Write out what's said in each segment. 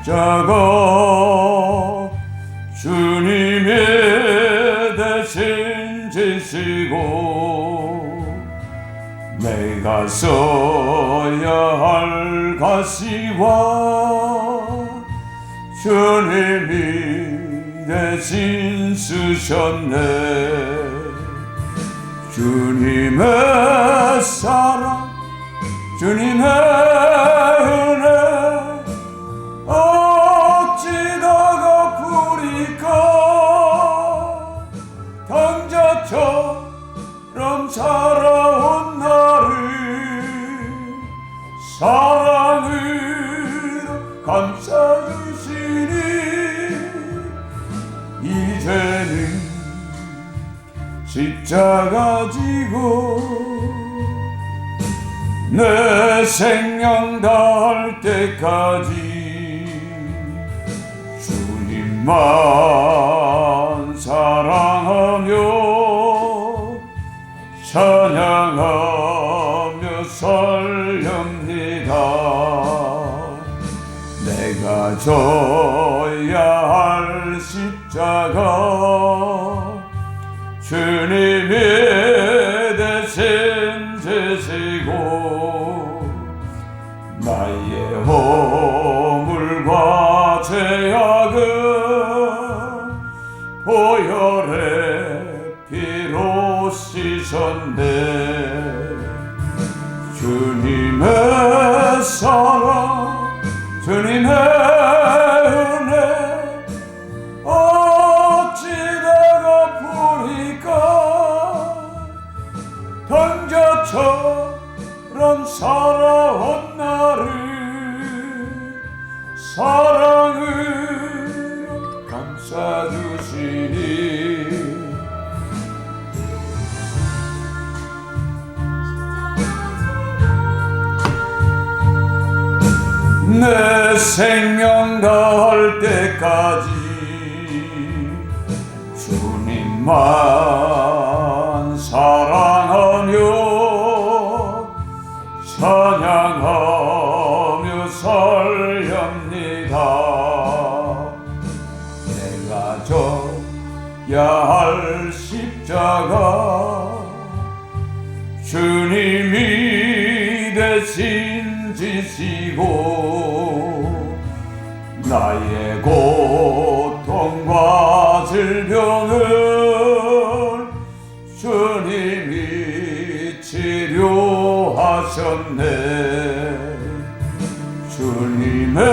십자가 주님의 대신 지시고 내가 써야 할 가시와 주님이 대신 쓰셨네. 주님의 사랑 주님의 은혜 어찌다가 부리까 당자처럼 살아온 나를 사랑으로 감싸주시니 이제는 십자가 지고 내 생명 다할 때까지 주님만 사랑하며 찬양하며 살렵니다. 내가 져야 할 십자가 주님이 대신 지시고 나의 허물과 죄악은 보혈의 피로 씻었네. 주님의 사랑 주님의 은혜 어찌다가 부리까 당자처럼 살아온 나를 사랑으로 감싸주시니 내 생명 다할 때까지 주님만 사랑하며 찬양하며 살렵니다. 내가 져야 할 십자가 주님이 대신 지시고 나의 고통과 질병을 주님이 치료하셨네. 주님의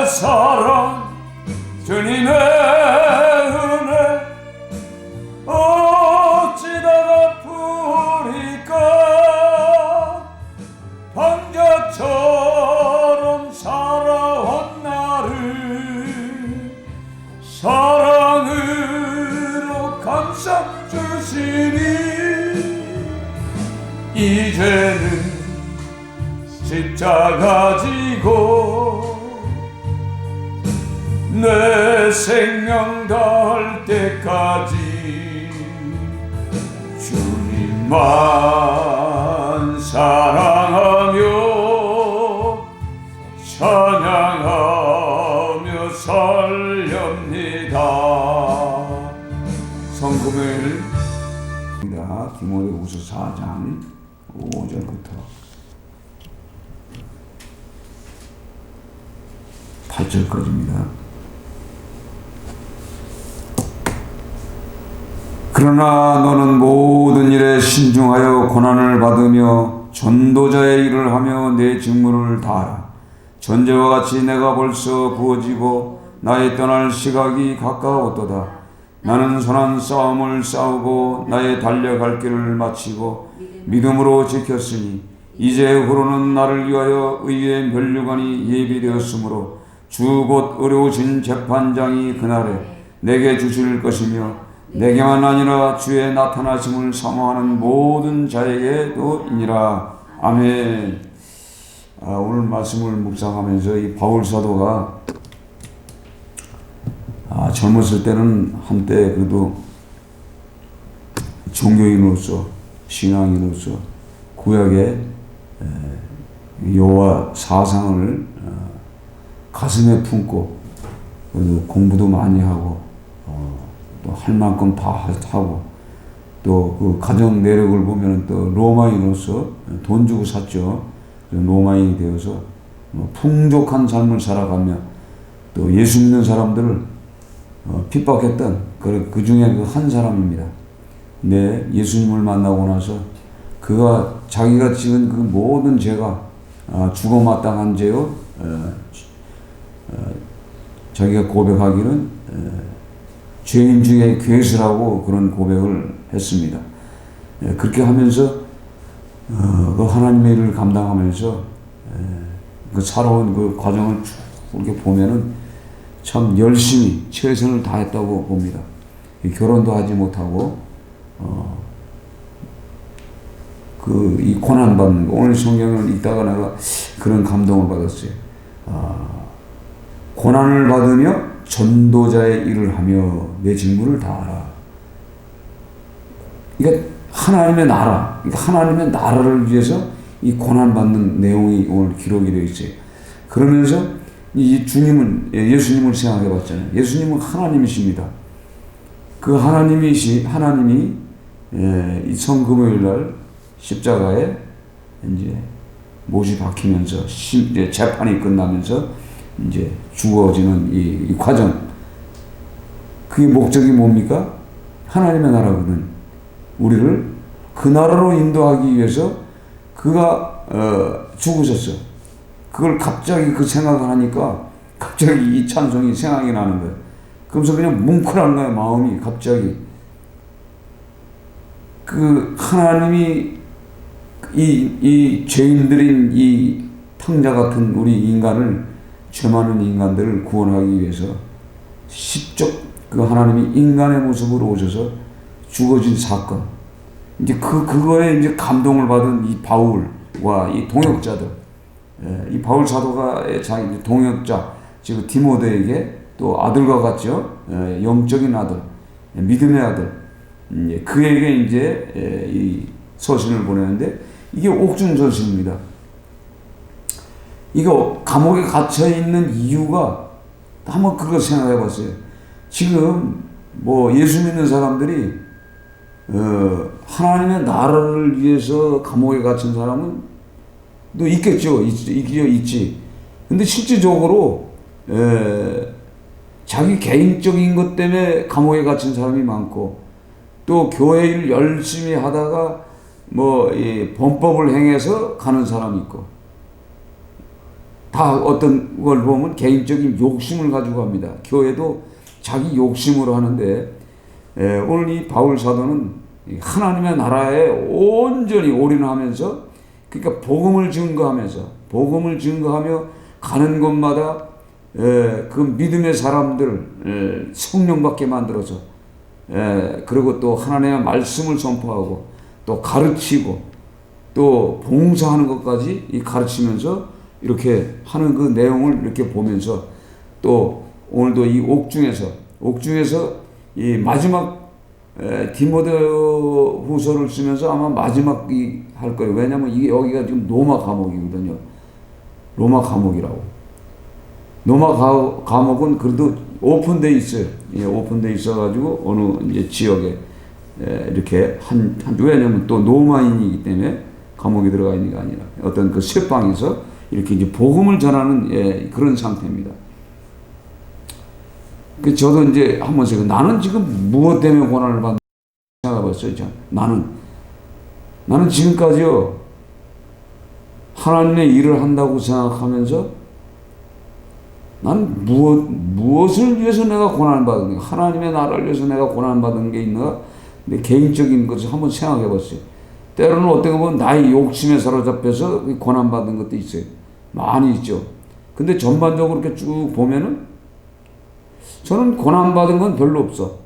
사랑 주님의 은혜 어찌다가 부리까 방자처럼 살아온 나를 사랑으로 감싸주시니 이제는 십자가 지고 내 생명 다할 때까지 주님만 사랑하며 찬양하며 살렵니다. 성금요일입니다. 디모데후서 4장 5절부터 8절까지입니다. 그러나 너는 모든 일에 신중하여 고난을 받으며 전도자의 일을 하며 내 직무를 다하라. 전제와 같이 내가 벌써 부어지고 나의 떠날 시각이 가까웠도다. 나는 선한 싸움을 싸우고 나의 달려갈 길을 마치고 믿음으로 지켰으니 이제 후로는 나를 위하여 의의 면류관이 예비되었으므로 주 곧 의로우신 재판장이 그날에 내게 주실 것이며 내게만 아니라 주의 나타나심을 사모하는 모든 자에게도이니라. 아멘. 오늘 말씀을 묵상하면서 이 바울 사도가 젊었을 때는 한때 그래도 종교인으로서 신앙인으로서 구약의 여호와 사상을 가슴에 품고 그래도 공부도 많이 하고 또 할 만큼 다 하고 또 그 가정 내력을 보면 또 로마인으로서 돈 주고 샀죠. 로마인이 되어서 풍족한 삶을 살아가며 또 예수 믿는 사람들을 핍박했던 그 중에 그 한 사람입니다. 근데 예수님을 만나고 나서 그가 자기가 지은 그 모든 죄가 죽어 마땅한 죄요. 자기가 고백하기는 죄인 중에 괴수라고 그런 고백을 했습니다. 그렇게 하면서 그 하나님의 일을 감당하면서 그 살아온 그 과정을 쭉 이렇게 보면은 참 열심히 최선을 다했다고 봅니다. 결혼도 하지 못하고 이 고난 받는 거, 오늘 성경을 읽다가 내가 그런 감동을 받았어요. 고난을 받으며 전도자의 일을 하며 내 직무를 다하라. 그러니까 하나님의 나라, 그러니까 하나님의 나라를 위해서 이 고난 받는 내용이 오늘 기록이 되어 있어요. 그러면서 이 주님은 예수님을 생각해 봤잖아요. 예수님은 하나님이십니다. 그 하나님이 이 성금요일 날 십자가에 이제 못이 박히면서 이제 재판이 끝나면서 이제 죽어지는 이 과정. 그게 목적이 뭡니까? 하나님의 나라거든. 우리를 그 나라로 인도하기 위해서 그가 죽으셨어. 그걸 갑자기 그 생각을 하니까 갑자기 이 찬송이 생각이 나는 거예요. 그러면서 그냥 뭉클한 거예요. 마음이 갑자기. 그 하나님이 이 죄인들인 이 탕자 같은 우리 인간을, 죄 많은 인간들을 구원하기 위해서 직접 그 하나님이 인간의 모습으로 오셔서 죽어진 사건. 이제 그거에 이제 감동을 받은 이 바울과 이 동역자들. 이 바울 사도가 자기 동역자, 지금 디모데에게 또 아들과 같죠. 영적인 아들, 믿음의 아들. 그에게 이제 이 서신을 보내는데 이게 옥중 서신입니다. 이거 감옥에 갇혀 있는 이유가 한번 그거 생각해 봤어요. 지금 뭐 예수 믿는 사람들이 하나님의 나라를 위해서 감옥에 갇힌 사람은 또 있겠죠. 있지. 근데 실질적으로 자기 개인적인 것 때문에 감옥에 갇힌 사람이 많고 또 교회 일 열심히 하다가 뭐 이 범법을 행해서 가는 사람이 있고 다 어떤 걸 보면 개인적인 욕심을 가지고 합니다. 교회도 자기 욕심으로 하는데 오늘 이 바울 사도는 하나님의 나라에 온전히 올인하면서 그러니까 복음을 증거하며 가는 곳마다 그 믿음의 사람들 성령 받게 만들어서 그리고 또 하나님의 말씀을 선포하고 또 가르치고 또 봉사하는 것까지 이 가르치면서 이렇게 하는 그 내용을 이렇게 보면서 또 오늘도 이 옥중에서 이 마지막 디모데 후서를 쓰면서 아마 마지막이 할 거예요. 왜냐하면 이게 여기가 지금 로마 감옥이거든요. 로마 감옥이라고. 로마 감옥은 그래도 오픈돼 있어요. 예, 오픈돼 있어가지고 어느 이제 지역에 이렇게 왜냐하면 또 로마인이기 때문에 감옥에 들어가 있는 게 아니라 어떤 그 쇠방에서 이렇게 이제 복음을 전하는 그런 상태입니다. 그 저도 이제 한번 생각, 나는 지금 무엇 때문에 고난을 받는지 생각해봤어요. 나는 지금까지요 하나님의 일을 한다고 생각하면서 난 무엇을 위해서 내가 고난을 받는가? 하나님의 나라를 위해서 내가 고난을 받는 게 있는가? 내 개인적인 것을 한번 생각해 봤어요. 때로는 어떤 거 보면 나의 욕심에 사로잡혀서 고난 받는 것도 있어요. 많이 있죠. 근데 전반적으로 이렇게 쭉 보면은 저는 고난 받은 건 별로 없어.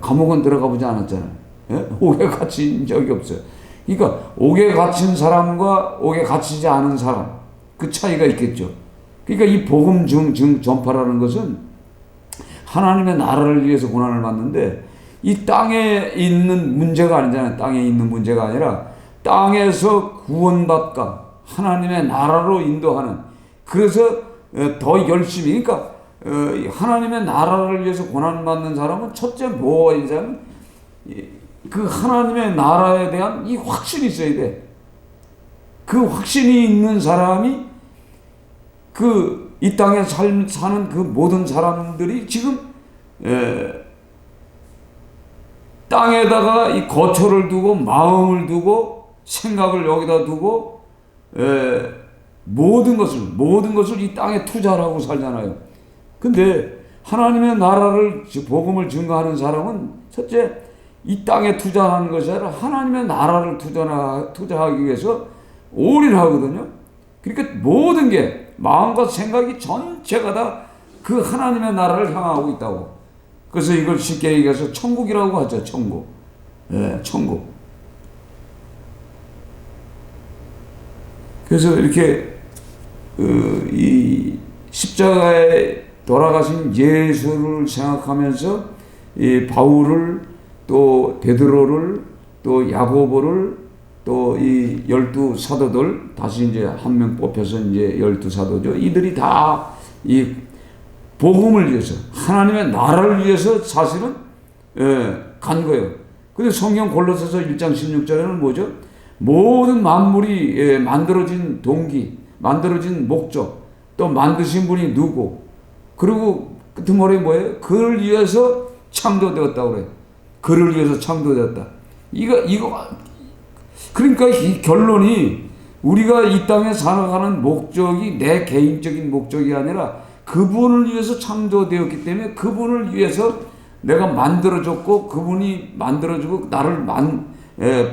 감옥은 들어가 보지 않았잖아요. 옥에 갇힌 적이 없어요. 그러니까 옥에 갇힌 사람과 옥에 갇히지 않은 사람 그 차이가 있겠죠. 그러니까 이 복음 전파라는 것은 하나님의 나라를 위해서 고난을 받는데 이 땅에 있는 문제가 아니잖아요. 땅에 있는 문제가 아니라 땅에서 구원받가 하나님의 나라로 인도하는, 그래서 더 열심히, 그러니까 하나님의 나라를 위해서 고난받는 사람은 첫째 뭐가 있냐면 그 하나님의 나라에 대한 이 확신이 있어야 돼. 그 확신이 있는 사람이 이 땅에 사는 그 모든 사람들이 지금 땅에다가 이 거처를 두고 마음을 두고 생각을 여기다 두고 모든 것을 이 땅에 투자를 하고 살잖아요. 근데 하나님의 나라를 복음을 증거하는 사람은 첫째 이 땅에 투자하는 것이 아니라 하나님의 나라를 투자하기 위해서 올인하거든요. 그러니까 모든 게 마음과 생각이 전체가 다 그 하나님의 나라를 향하고 있다고. 그래서 이걸 쉽게 얘기해서 천국이라고 하죠. 천국. 천국. 그래서 이렇게 이 십자가에 돌아가신 예수를 생각하면서 이 바울을 또 베드로를 또 야고보를 또 이 12사도들 다시 이제 한 명 뽑혀서 이제 12사도죠. 이들이 다 이 복음을 위해서 하나님의 나라를 위해서 사실은 간 거예요. 근데 성경 골로새서 1장 16절에는 뭐죠? 모든 만물이 만들어진 동기, 만들어진 목적, 또 만드신 분이 누구, 그리고 끝머리에 뭐예요? 그를 위해서 창조되었다고 그래요. 그를 위해서 창조되었다. 그러니까 이 결론이 우리가 이 땅에 살아가는 목적이 내 개인적인 목적이 아니라 그분을 위해서 창조되었기 때문에 그분을 위해서 내가 만들어졌고 그분이 만들어주고 나를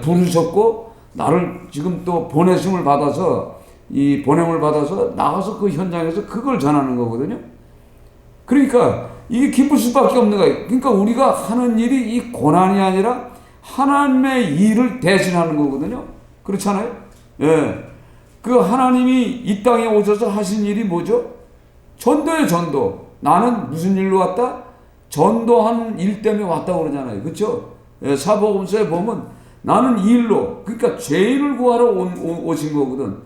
부르셨고 나를 지금 또 보내심을 받아서 이 보냄을 받아서 나가서 그 현장에서 그걸 전하는 거거든요. 그러니까 이게 기쁠 수밖에 없는 거예요. 그러니까 우리가 하는 일이 이 고난이 아니라 하나님의 일을 대신하는 거거든요. 그렇잖아요. 그 하나님이 이 땅에 오셔서 하신 일이 뭐죠? 전도예요, 전도. 나는 무슨 일로 왔다? 전도한 일 때문에 왔다고 그러잖아요. 그렇죠? 사복음서에 보면 나는 이 일로, 그러니까 죄인을 구하러 오신 거거든.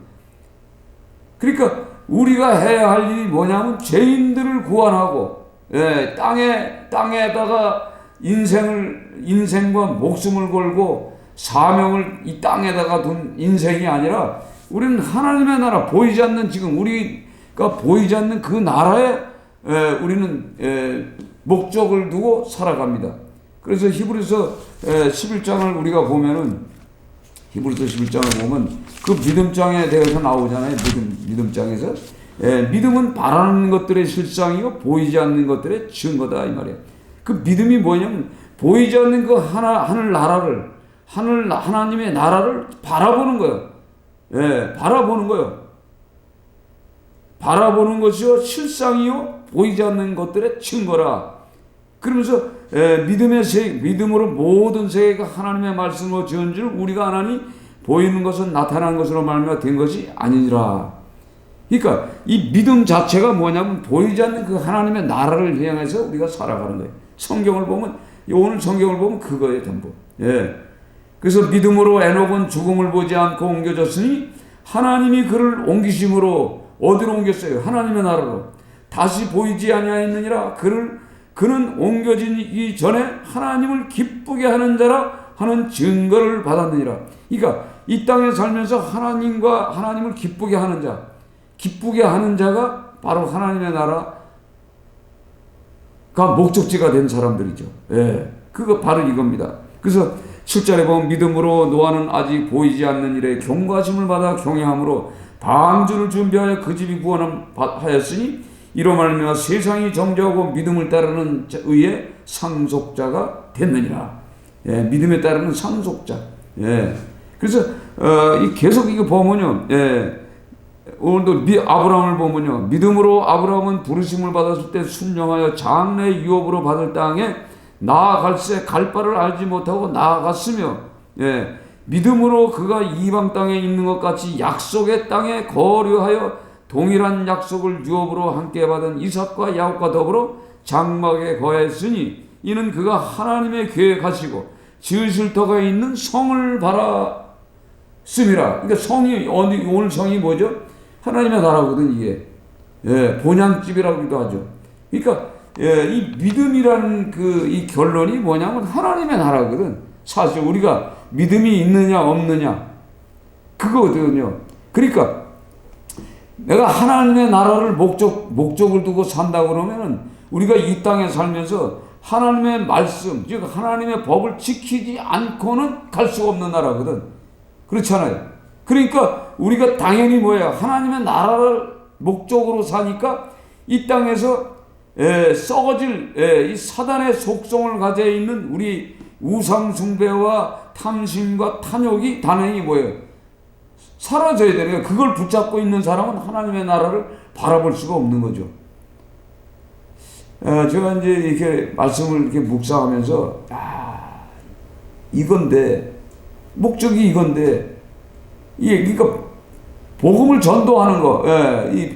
그러니까 우리가 해야 할 일이 뭐냐면 죄인들을 구원하고 땅에다가 인생과 목숨을 걸고 사명을 이 땅에다가 둔 인생이 아니라 우리는 하나님의 나라, 보이지 않는 지금 우리가 보이지 않는 그 나라에 우리는 목적을 두고 살아갑니다. 그래서 히브리서 11장을 우리가 보면은 히브리서 11장을 보면 그 믿음장에 대해서 나오잖아요. 믿음장에서 믿음은 바라는 것들의 실상이고 보이지 않는 것들의 증거다 이 말이에요. 그 믿음이 뭐냐면 보이지 않는 그 하늘 나라를 하나님의 나라를 바라보는 거예요. 바라보는 거예요. 바라보는 것이요 실상이요 보이지 않는 것들의 증거라. 그러면서 믿음으로 모든 세계가 하나님의 말씀으로 지은 줄 우리가 아나니 보이는 것은 나타난 것으로 말미암아 된 것이 아니니라. 그러니까 이 믿음 자체가 뭐냐면 보이지 않는 그 하나님의 나라를 향해서 우리가 살아가는 거예요. 성경을 보면 오늘 성경을 보면 그거예요 전부. 그래서 믿음으로 에녹은 죽음을 보지 않고 옮겨졌으니 하나님이 그를 옮기심으로 어디로 옮겼어요? 하나님의 나라로. 다시 보이지 아니하였느니라. 그는 옮겨지기 전에 하나님을 기쁘게 하는 자라 하는 증거를 받았느니라. 그러니까 이 땅에 살면서 하나님을 기쁘게 하는 자가 바로 하나님의 나라가 목적지가 된 사람들이죠. 그거 바로 이겁니다. 그래서 7절에 보면 믿음으로 노아는 아직 보이지 않는 일에 경과심을 받아 경외함으로 방주를 준비하여 그 집이 구원하였으니 이로 말미암아 세상이 정죄하고 믿음을 따르는 의의 상속자가 됐느니라. 믿음에 따르는 상속자. 그래서 계속 이거 보면요. 오늘도 아브라함을 보면요. 믿음으로 아브라함은 부르심을 받았을 때 순종하여 장래 유업으로 받을 땅에 나아갈새 갈 바를 알지 못하고 나아갔으며 믿음으로 그가 이방 땅에 있는 것 같이 약속의 땅에 거류하여 동일한 약속을 유업으로 함께 받은 이삭과 야곱과 더불어 장막에 거했으니 이는 그가 하나님의 계획하시고 지으실 터가 있는 성을 바랐음이라. 그러니까 성이 오늘 성이 뭐죠? 하나님의 나라거든 이게. 본향집이라고도 하죠. 그러니까 이 믿음이라는 이 결론이 뭐냐면 하나님의 나라거든. 사실 우리가 믿음이 있느냐 없느냐 그거거든요. 그러니까 내가 하나님의 나라를 목적을 두고 산다 그러면은 우리가 이 땅에 살면서 하나님의 말씀, 즉 하나님의 법을 지키지 않고는 갈 수가 없는 나라거든. 그렇잖아요. 그러니까 우리가 당연히 뭐예요? 하나님의 나라를 목적으로 사니까 이 땅에서 썩어질 이 사단의 속성을 가져 있는 우리 우상 숭배와 탐심과 탐욕이 당연히 뭐예요? 사라져야 되네요. 그걸 붙잡고 있는 사람은 하나님의 나라를 바라볼 수가 없는 거죠. 제가 이제 이렇게 말씀을 이렇게 묵상하면서, 이건데, 목적이 이건데, 그러니까, 복음을 전도하는 거,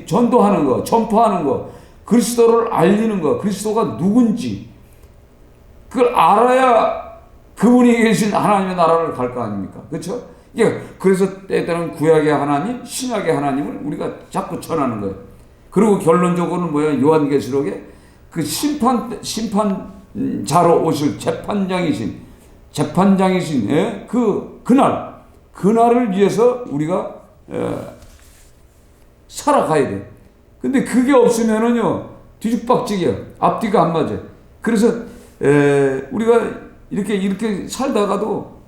전도하는 거, 전파하는 거, 그리스도를 알리는 거, 그리스도가 누군지, 그걸 알아야 그분이 계신 하나님의 나라를 갈 거 아닙니까? 그렇죠? 그래서 때때로는 구약의 하나님, 신약의 하나님을 우리가 자꾸 전하는 거예요. 그리고 결론적으로는 뭐예요? 요한계시록에 그 심판자로 오실 재판장이신 그날을 위해서 우리가 살아가야 돼. 근데 그게 없으면은요 뒤죽박죽이야. 앞뒤가 안 맞아. 그래서 우리가 이렇게 살다가도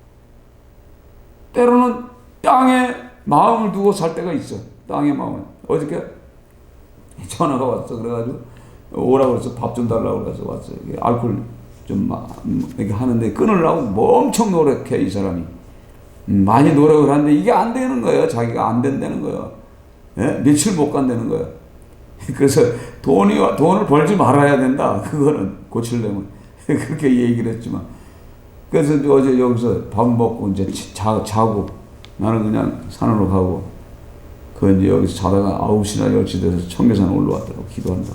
때로는 땅에 마음을 두고 살 때가 있어. 땅의 마음을. 어저께 전화가 왔어. 그래가지고 오라고 해서 밥 좀 달라고 그래서 왔어요. 알코올 좀 이렇게 하는데 끊으려고 뭐 엄청 노력해 이 사람이. 많이 노력을 하는데 이게 안 되는 거예요. 자기가 안 된다는 거예요. 며칠 못 간다는 거예요. 그래서 돈을 벌지 말아야 된다. 그거는 고치려면 그렇게 얘기를 했지만. 그래서 어제 여기서 밥 먹고 이제 자고 나는 그냥 산으로 가고 이제 여기서 자다가 9시나 10시 돼서 청계산 올라왔더라고. 기도한다.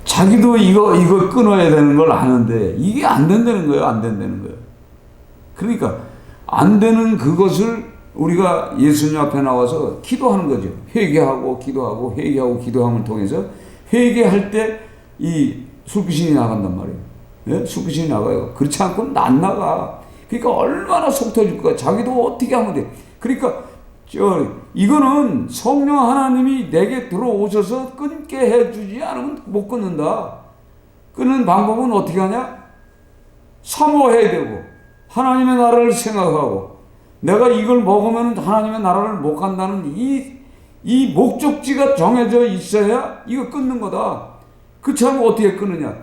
자기도 이거 끊어야 되는 걸 아는데 이게 안 된다는 거예요. 안 된다는 거예요. 그러니까 안 되는 그것을 우리가 예수님 앞에 나와서 기도하는 거죠. 회개하고 기도하고 회개하고 기도함을 통해서 회개할 때 이 술귀신이 나간단 말이에요. 술귀신이 나가요. 그렇지 않고는 안 나가. 그러니까 얼마나 속 터질 거야. 자기도 어떻게 하면 돼. 그러니까 이거는 성령 하나님이 내게 들어오셔서 끊게 해주지 않으면 못 끊는다. 끊는 방법은 어떻게 하냐? 사모해야 되고 하나님의 나라를 생각하고 내가 이걸 먹으면 하나님의 나라를 못 간다는 이 목적지가 정해져 있어야 이거 끊는 거다. 그렇지 않으면 어떻게 끊느냐?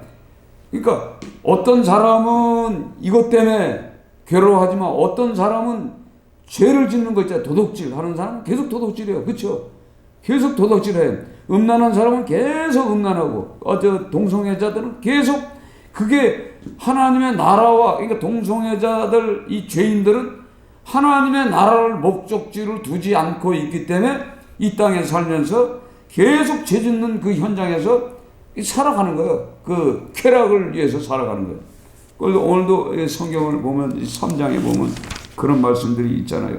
그러니까 어떤 사람은 이것 때문에 괴로워하지만 어떤 사람은 죄를 짓는 거 있잖아요. 도둑질 하는 사람은 계속 도둑질해요. 그렇죠? 계속 도둑질해요. 음란한 사람은 계속 음란하고 동성애자들은 계속 그게 하나님의 나라와 그러니까 동성애자들 이 죄인들은 하나님의 나라를 목적지를 두지 않고 있기 때문에 이 땅에 살면서 계속 죄 짓는 그 현장에서 살아가는 거예요. 그 쾌락을 위해서 살아가는 거예요. 그래서 오늘도 성경을 보면 3장에 보면 그런 말씀들이 있잖아요.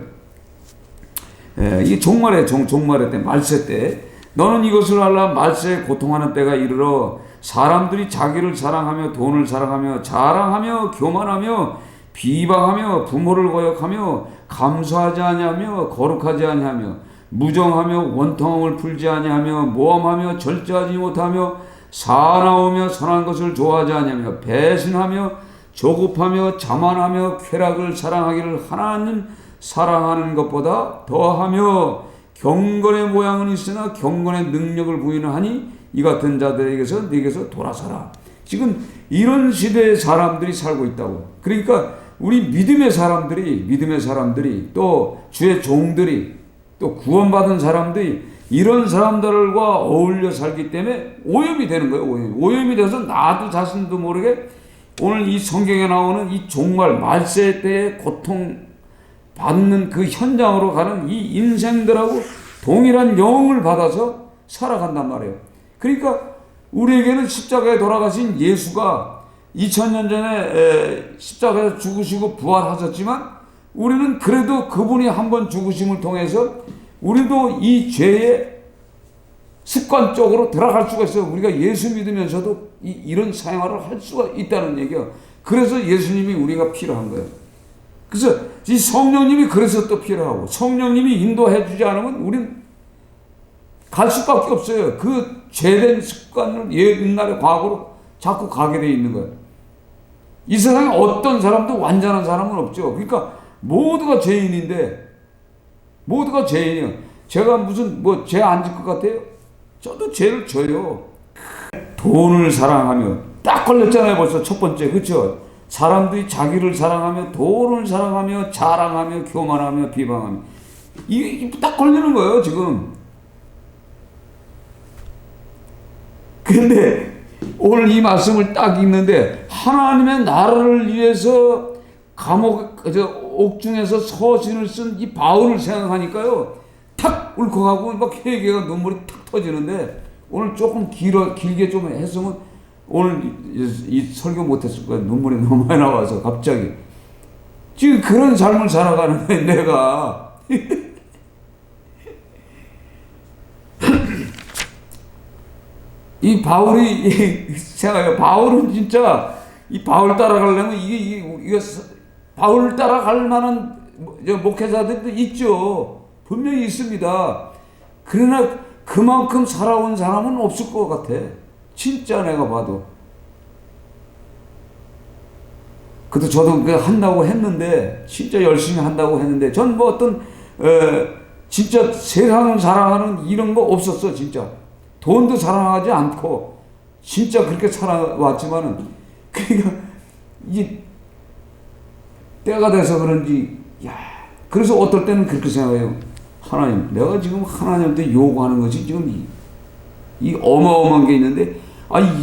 이 종말의 때 말세 때 너는 이것을 알라. 말세에 고통하는 때가 이르러 사람들이 자기를 사랑하며 돈을 사랑하며 자랑하며 교만하며 비방하며 부모를 거역하며 감사하지 아니하며 거룩하지 아니하며 무정하며 원통함을 풀지 아니하며 모함하며 절제하지 못하며 사나우며 선한 것을 좋아하지 아니하며 배신하며 조급하며 자만하며 쾌락을 사랑하기를 하나님 사랑하는 것보다 더하며 경건의 모양은 있으나 경건의 능력을 부인하니 이 같은 자들에게서 네게서 돌아서라. 지금 이런 시대의 사람들이 살고 있다고. 그러니까 우리 믿음의 사람들이 또 주의 종들이 또 구원받은 사람들이 이런 사람들과 어울려 살기 때문에 오염이 되는 거예요. 오염이 돼서 나도 자신도 모르게 오늘 이 성경에 나오는 이 종말 말세 때의 고통 받는 그 현장으로 가는 이 인생들하고 동일한 영을 받아서 살아간단 말이에요. 그러니까 우리에게는 십자가에 돌아가신 예수가 2000년 전에 십자가에서 죽으시고 부활하셨지만 우리는 그래도 그분이 한번 죽으심을 통해서 우리도 이 죄의 습관적으로 들어갈 수가 있어요. 우리가 예수 믿으면서도 이런 생활을 할 수가 있다는 얘기야. 그래서 예수님이 우리가 필요한 거예요. 그래서 이 성령님이 그래서 또 필요하고, 성령님이 인도해 주지 않으면 우리는 갈 수밖에 없어요. 그 죄된 습관을 옛날의 과거로 자꾸 가게 돼 있는 거예요. 이 세상에 어떤 사람도 완전한 사람은 없죠. 그러니까 모두가 죄인인데, 모두가 죄인이에요. 제가 무슨 뭐 죄 안 질 것 같아요? 저도 죄를 져요. 돈을 사랑하며, 딱 걸렸잖아요. 벌써 첫 번째. 그렇죠? 사람들이 자기를 사랑하며, 돈을 사랑하며, 자랑하며, 교만하며, 비방하며, 이게 딱 걸리는 거예요 지금. 근데 오늘 이 말씀을 딱 읽는데, 하나님의 나라를 위해서 옥중에서 서신을 쓴 이 바울을 생각하니까요, 탁 울컥하고 막 회개가 눈물이 탁 터지는데, 오늘 조금 길게 좀 했으면 오늘 이 설교 못했을 거예요. 눈물이 너무 많이 나와서 갑자기. 지금 그런 삶을 살아가는 거예요 내가. 이 바울이 생각해요. 바울은 진짜 이 바울 따라가려면 이게 바울 따라갈 만한 목회자들도 있죠. 분명히 있습니다. 그러나 그만큼 살아온 사람은 없을 것 같아. 진짜 내가 봐도. 그래도 저도 한다고 했는데, 진짜 열심히 한다고 했는데, 전 뭐 어떤 진짜 세상을 사랑하는 이런 거 없었어. 진짜 돈도 사랑하지 않고 진짜 그렇게 살아왔지만은, 그러니까 이 때가 돼서 그런지, 야, 그래서 어떨 때는 그렇게 생각해요. 하나님, 내가 지금 하나님한테 요구하는 것이 지금 이 어마어마한 게 있는데,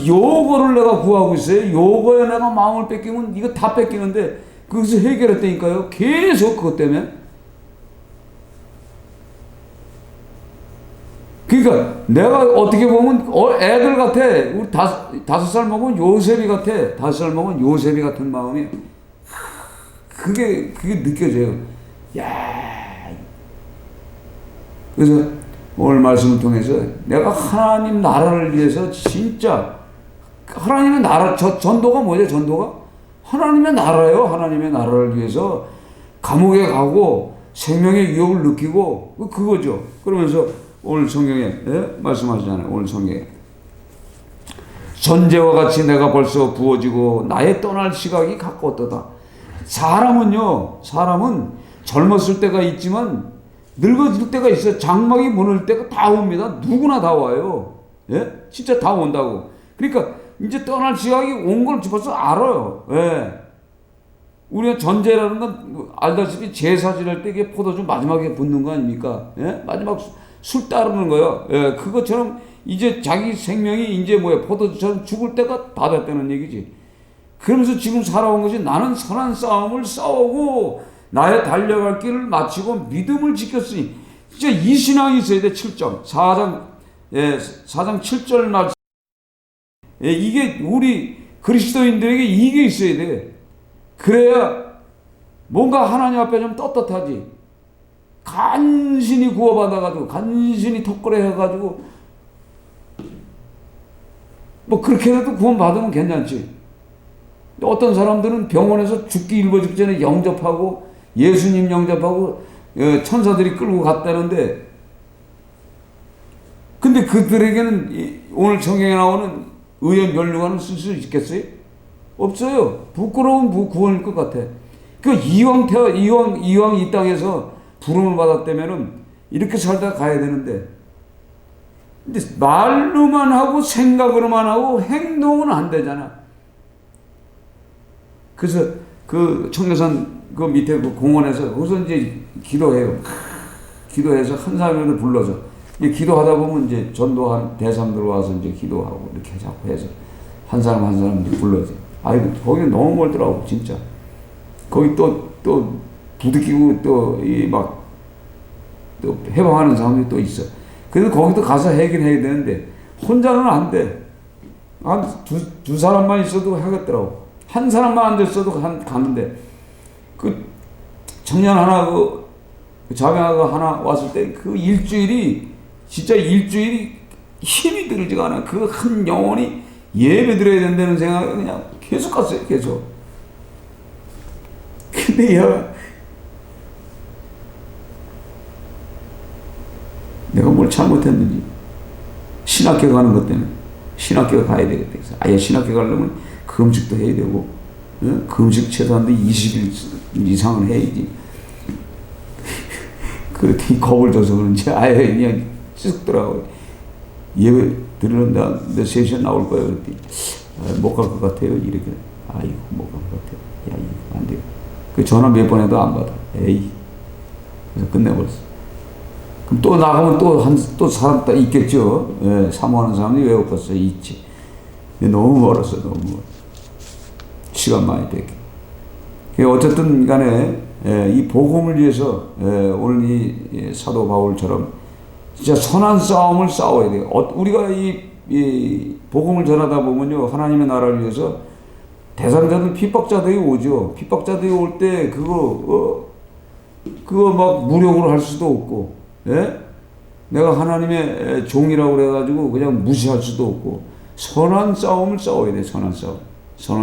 요거를 내가 구하고 있어요. 요거에 내가 마음을 뺏기면 이거 다 뺏기는데, 그것을 해결했다니까요. 계속 그것 때문에. 그러니까 내가 어떻게 보면 애들 같아. 우리 5살 먹으면 요셉이 같아. 5살 먹으면 요셉이 같은 마음이. 그게 느껴져요. 야. 그래서 오늘 말씀을 통해서 내가 하나님 나라를 위해서 진짜, 하나님의 나라, 전도가 뭐죠? 전도가 하나님의 나라예요. 하나님의 나라를 위해서 감옥에 가고 생명의 위협을 느끼고, 그거죠. 그러면서 오늘 성경에 말씀하시잖아요. 오늘 성경에 전제와 같이 내가 벌써 부어지고 나의 떠날 시각이 가까웠도다. 사람은 젊었을 때가 있지만 늙어질 때가 있어요. 장막이 무너질 때가 다 옵니다. 누구나 다 와요. 예? 진짜 다 온다고. 그러니까 이제 떠날 시각이 온 걸 벌써 알아요. 예. 우리가 전제라는 건 알다시피 제사 지낼 때 이게 포도주 마지막에 붓는 거 아닙니까? 예? 마지막 술 따르는 거요. 예. 그것처럼 이제 자기 생명이 이제 포도주처럼 죽을 때가 다 됐다는 얘기지. 그러면서 지금 살아온 것이, 나는 선한 싸움을 싸우고 나의 달려갈 길을 마치고 믿음을 지켰으니, 진짜 이 신앙이 있어야 돼. 7점 4장 7절 말씀. 이게 우리 그리스도인들에게 이게 있어야 돼. 그래야 뭔가 하나님 앞에 좀 떳떳하지. 간신히 구워받아가지고 간신히 턱걸이 해가지고 뭐 그렇게라도 구원받으면 괜찮지. 어떤 사람들은 병원에서 죽기 일보 직전에 영접하고, 예수님 영접하고 천사들이 끌고 갔다는데, 근데 그들에게는 오늘 성경에 나오는 의의 면류관을 쓸 수 있겠어요? 없어요. 부끄러운 구원일 것 같아. 그 이왕 이 땅에서 부름을 받았다면은 이렇게 살다 가야 되는데, 근데 말로만 하고 생각으로만 하고 행동은 안 되잖아. 그래서 그 청계산 그 밑에 그 공원에서 거기서 이제 기도해요. 기도해서 한 사람을 불러서 기도하다 보면 이제 전도한 대상들 와서 이제 기도하고 이렇게 자꾸 해서 한 사람 이제 불러서. 아이고, 거기 너무 멀더라고 진짜. 거기 또 부딪히고 또 해방하는 사람이 또 있어. 그래서 거기도 가서 해결해야 되는데 혼자는 안 돼. 한 두 사람만 있어도 하겠더라고. 한 사람만 앉았어도 가는데, 그 청년 하나, 그 자매가 하나 왔을 때 그 일주일이 힘이 들지가 않아. 그 한 영혼이 예배 드려야 된다는 생각에 그냥 계속 갔어요. 계속. 근데 내가 뭘 잘못했는지 신학교 가는 것 때문에 신학교 가야 되겠다. 그래서 아예 신학교 가려면 금식도 해야 되고 금식 최소한 20일 이상은 해야지. 그렇게 겁을 줘서 그런지 아예 그냥 쓱더라고요. 예배 들으러 내 3시에 나올 거예요. 그랬더니 못 갈 것 같아요. 이렇게. 아이고 못 갈 것 같아요. 야 이거 안 돼요. 그 전화 몇 번 해도 안 받아. 에이. 그래서 끝내버렸어. 그럼 또 나가면 또 사람 또 있겠죠. 예, 사모하는 사람이 왜 없겠어요? 있지. 너무 멀었어. 너무 멀어. 시간 많이 뺏겨. 어쨌든 간에 이 복음을 위해서 오늘 이 사도 바울처럼 진짜 선한 싸움을 싸워야 돼요. 우리가 이 복음을 전하다 보면요, 하나님의 나라를 위해서 대상자들 핍박자들이 오죠. 핍박자들이 올 때 그거 막 무력으로 할 수도 없고, 예? 내가 하나님의 종이라고 그래가지고 그냥 무시할 수도 없고, 선한 싸움을 싸워야 돼. 선한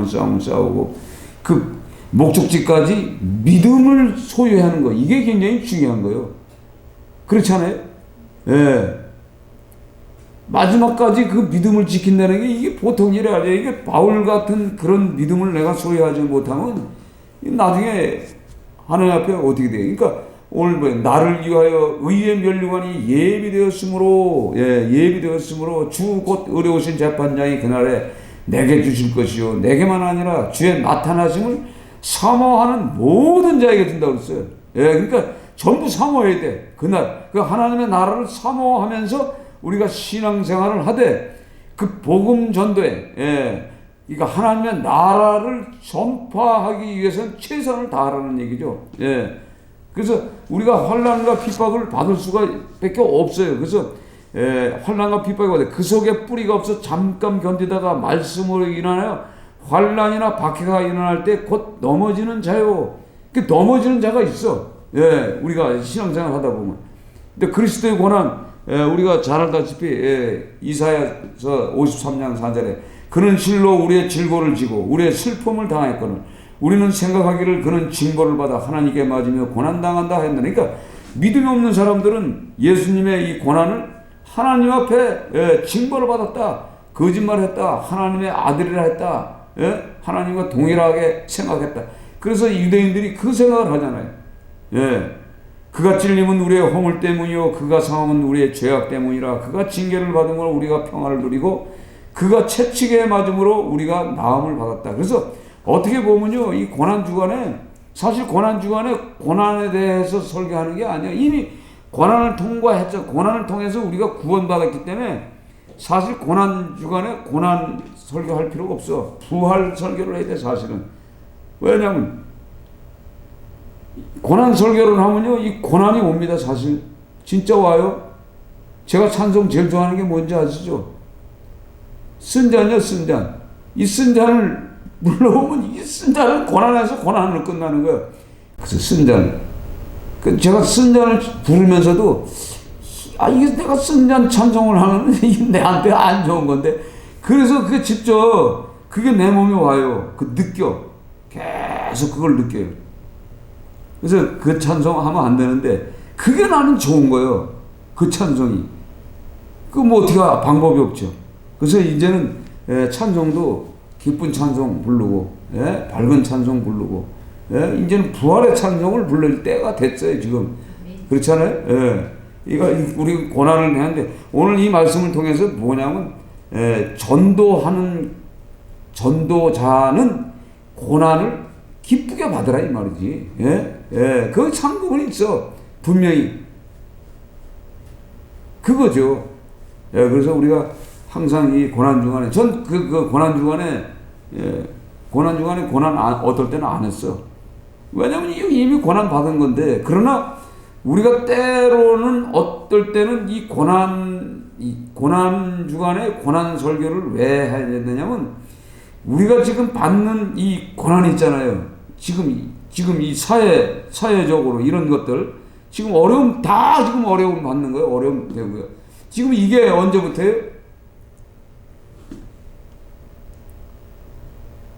싸움을 싸우고, 그 목적지까지 믿음을 소유하는 거, 이게 굉장히 중요한 거예요. 그렇잖아요? 예. 마지막까지 그 믿음을 지킨다는 게 이게 보통 일이 아니에요. 이게 바울 같은 그런 믿음을 내가 소유하지 못하면 나중에 하나님 앞에 어떻게 돼요? 그러니까 오늘 뭐 나를 위하여 의의 면류관이 예비되었으므로 주 곧 의로우신 재판장이 그날에 내게 주실 것이요 내게만 아니라 주의 나타나심을 사모하는 모든 자에게 준다고 그랬어요. 예, 그러니까 전부 사모해야 돼. 그날 그 하나님의 나라를 사모하면서 우리가 신앙생활을 하되 그 복음 전도에 그러니까 하나님의 나라를 전파하기 위해서는 최선을 다하라는 얘기죠. 예. 그래서 우리가 환난과 핍박을 받을 수밖에 없어요. 그래서 환난과 핍박이 와도 그 속에 뿌리가 없어 잠깐 견디다가 말씀으로 인하여 환난이나 박해가 일어날 때 곧 넘어지는 자요. 그 넘어지는 자가 있어. 예, 우리가 신앙생활 하다 보면. 근데 그리스도의 고난, 우리가 잘 알다시피 이사야서 53장 4절에 그는 실로 우리의 질고를 지고 우리의 슬픔을 당했거늘 우리는 생각하기를 그는 징벌을 받아 하나님께 맞으며 고난당한다 했느니라. 그러니까 믿음이 없는 사람들은 예수님의 이 고난을 하나님 앞에 징벌을 받았다, 거짓말했다, 하나님의 아들이라 했다, 하나님과 동일하게 생각했다. 그래서 유대인들이 그 생각을 하잖아요. 그가 찔림은 우리의 허물 때문이요 그가 상함은 우리의 죄악 때문이라. 그가 징계를 받음으로 우리가 평화를 누리고 그가 채찍에 맞음으로 우리가 나음을 받았다. 그래서 어떻게 보면요, 이 고난주간에 사실 고난주간에 고난에 대해서 설교하는 게 아니에요. 이미 고난을 통과했죠. 고난을 통해서 우리가 구원받았기 때문에 사실 고난주간에 고난 설교할 필요가 없어. 부활 설교를 해야 돼. 사실은. 왜냐하면 고난 설교를 하면요, 이 고난이 옵니다. 사실 진짜 와요. 제가 찬송 제일 좋아하는 게 뭔지 아시죠? 쓴잔이요, 쓴잔. 이 쓴잔을 물러오면 이 쓴잔은 고난에서 고난으로 끝나는 거예요. 그래서 쓴잔. 제가 쓴잔을 부르면서도 이게 내가 쓴잔 찬송을 하면 이게 내한테 안 좋은 건데, 그래서 그게 직접 그게 내 몸에 와요. 느껴. 계속 그걸 느껴요. 그래서 그 찬송하면 안 되는데 그게 나는 좋은 거예요. 그 찬송이. 뭐 어떻게 방법이 없죠. 그래서 이제는 찬송도 기쁜 찬송 부르고 밝은 찬송 부르고 이제는 부활의 찬송을 부를 때가 됐어요. 지금. 그렇잖아요. 우리 고난을 하는데 오늘 이 말씀을 통해서 뭐냐면 전도자는 고난을 기쁘게 받으라 이 말이지. 그 상급은 있어. 분명히. 그거죠. 그래서 우리가 항상 이 고난주간에, 전 그 고난주간에, 고난 어떨 때는 안 했어. 왜냐면 이미 고난 받은 건데, 그러나 우리가 때로는 어떨 때는 이 고난주간에 고난 설교를 왜 해야 되느냐면, 우리가 지금 받는 이 고난이 있잖아요. 지금 이 사회적으로 이런 것들, 지금 어려움 받는 거예요. 어려움 되고요. 지금 이게 언제부터요?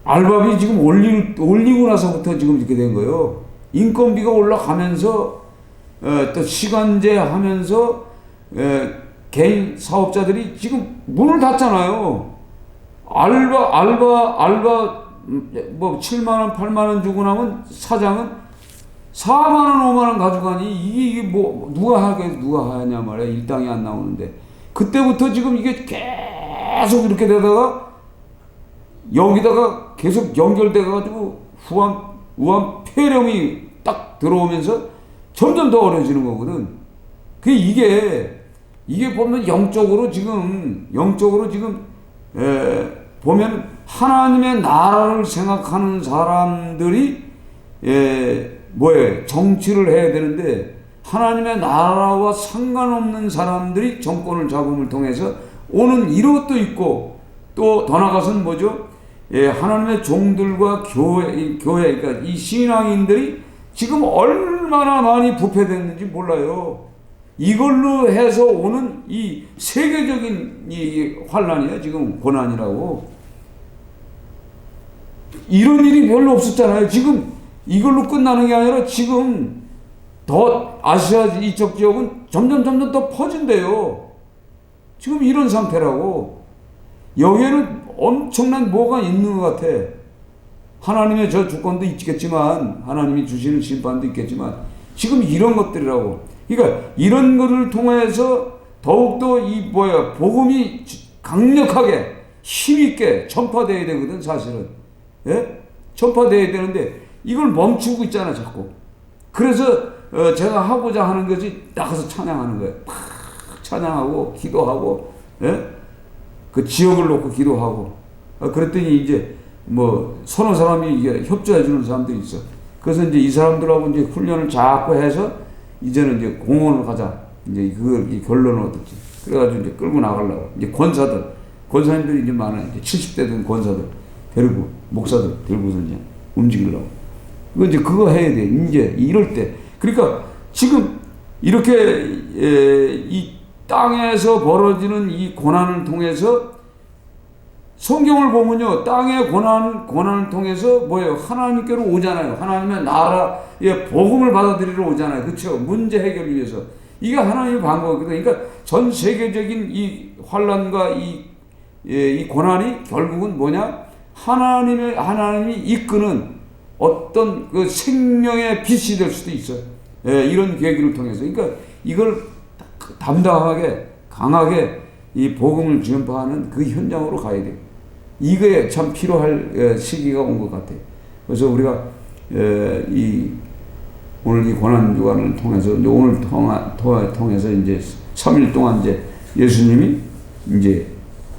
알바비 지금 올리고 나서부터 지금 이렇게 된 거예요. 인건비가 올라가면서 또 시간제 하면서 개인 사업자들이 지금 문을 닫잖아요. 알바 뭐 7만 원, 8만 원 주고 나면 사장은 4만 원, 5만 원 가져가니 이게 뭐 누가 하냐 말이야. 일당이 안 나오는데 그때부터 지금 이게 계속 이렇게 되다가 여기다가 계속 연결돼 가지고 우한 폐렴이 딱 들어오면서 점점 더 어려워지는 거거든. 이게 보면 영적으로 지금 보면 하나님의 나라를 생각하는 사람들이 정치를 해야 되는데 하나님의 나라와 상관없는 사람들이 정권을 잡음을 통해서 오는 이것도 있고 또 더 나아가서는 뭐죠? 하나님의 종들과 교회 그러니까 이 신앙인들이 지금 얼마나 많이 부패됐는지 몰라요. 이걸로 해서 오는 이 세계적인 이 환란이야. 지금 고난이라고. 이런 일이 별로 없었잖아요. 지금 이걸로 끝나는 게 아니라 지금 더 아시아 이쪽 지역은 점점 더 퍼진대요. 지금 이런 상태라고. 여기에는 엄청난 뭐가 있는 것 같아. 하나님의 저 주권도 있겠지만 하나님이 주시는 심판도 있겠지만 지금 이런 것들이라고. 그러니까 이런 것을 통해서 더욱더 복음이 강력하게 힘있게 전파되어야 되거든 사실은. 전파되어야 되는데 이걸 멈추고 있잖아 자꾸. 그래서 제가 하고자 하는 것이 나가서 찬양하는 거예요. 팍 찬양하고 기도하고 그 지역을 놓고 기도하고 그랬더니 이제 뭐 서너 사람이 이게 협조해 주는 사람들이 있어. 그래서 이제 이 사람들하고 이제 훈련을 자꾸 해서 이제는 이제 공원을 가자. 이제 그걸 결론은 어떨지. 그래가지고 이제 끌고 나가려고. 이제 권사님들이 이제 많아요. 이제 70대 된 권사들 데리고 목사들 데리고서 이제 움직이려고. 그거 해야 돼. 이제 이럴 때. 그러니까 지금 이렇게 이 땅에서 벌어지는 이 고난을 통해서 성경을 보면요. 땅의 고난을 통해서 하나님께로 오잖아요. 하나님의 나라의 복음을 받아들이러 오잖아요. 그렇죠? 문제 해결을 위해서. 이게 하나님의 방법이거든요. 그러니까 전 세계적인 이 환란과 이 고난이 결국은 뭐냐? 하나님이 이끄는 어떤 그 생명의 빛이 될 수도 있어요. 이런 계기를 통해서. 그러니까 이걸 담당하게 강하게 이 복음을 전파하는 그 현장으로 가야 돼요. 이거에 참 필요할 시기가 온 것 같아요. 그래서 우리가 오늘 이 고난 주간을 통해서 오늘 통해서 이제 3일 동안 이제 예수님이 이제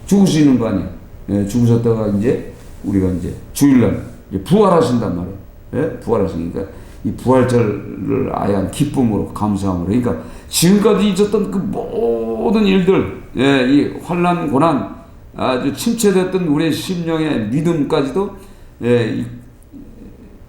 죽으시는 거 아니에요. 죽으셨다가 이제 우리가 이제 주일날 이제 부활하신단 말이에요. 부활하시니까 이 부활절을 아얀 기쁨으로 감사함으로. 그러니까 지금까지 있었던 그 모든 일들, 이 환난 고난, 아주 침체됐던 우리의 심령의 믿음까지도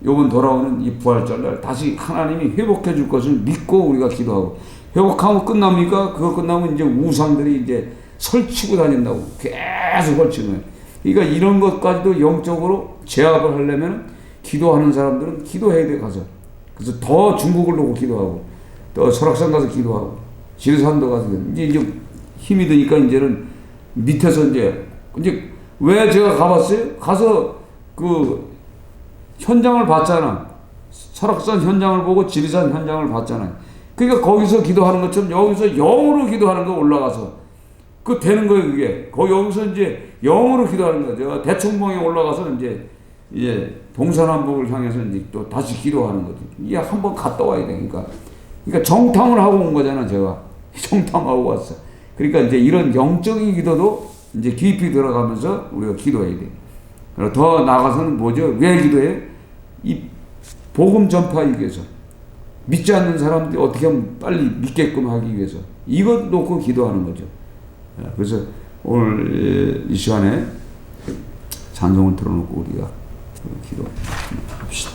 요번 돌아오는 이 부활절날 다시 하나님이 회복해 줄 것을 믿고 우리가 기도하고. 회복하고 끝납니까? 그거 끝나면 이제 우상들이 이제 설치고 다닌다고. 계속 설치는 거예요. 그러니까 이런 것까지도 영적으로 제압을 하려면 기도하는 사람들은 기도해야 돼 가서. 그래서 더 중국을 놓고 기도하고 또 설악산 가서 기도하고 지리산도 가서 이제 힘이 드니까 이제는 밑에서 이제 왜 제가 가봤어요? 가서 그 현장을 봤잖아. 설악산 현장을 보고 지리산 현장을 봤잖아요. 그러니까 거기서 기도하는 것처럼 여기서 영으로 기도하는 거 올라가서 그 되는 거예요. 그게 여기서 이제 영으로 기도하는 거죠. 대청봉에 올라가서 이제 동서남북을 향해서 이제 또 다시 기도하는 거죠. 이게 한번 갔다 와야 되니까. 그러니까 정탐을 하고 온 거잖아, 제가. 정탐하고 왔어. 그러니까 이제 이런 영적인 기도도 이제 깊이 들어가면서 우리가 기도해야 돼. 그리고 더 나가서는 뭐죠? 왜 기도해? 이 복음 전파하기 위해서. 믿지 않는 사람들이 어떻게 하면 빨리 믿게끔 하기 위해서. 이것 놓고 기도하는 거죠. 그래서 오늘 이 시간에 찬송을 틀어놓고 우리가 기도합시다.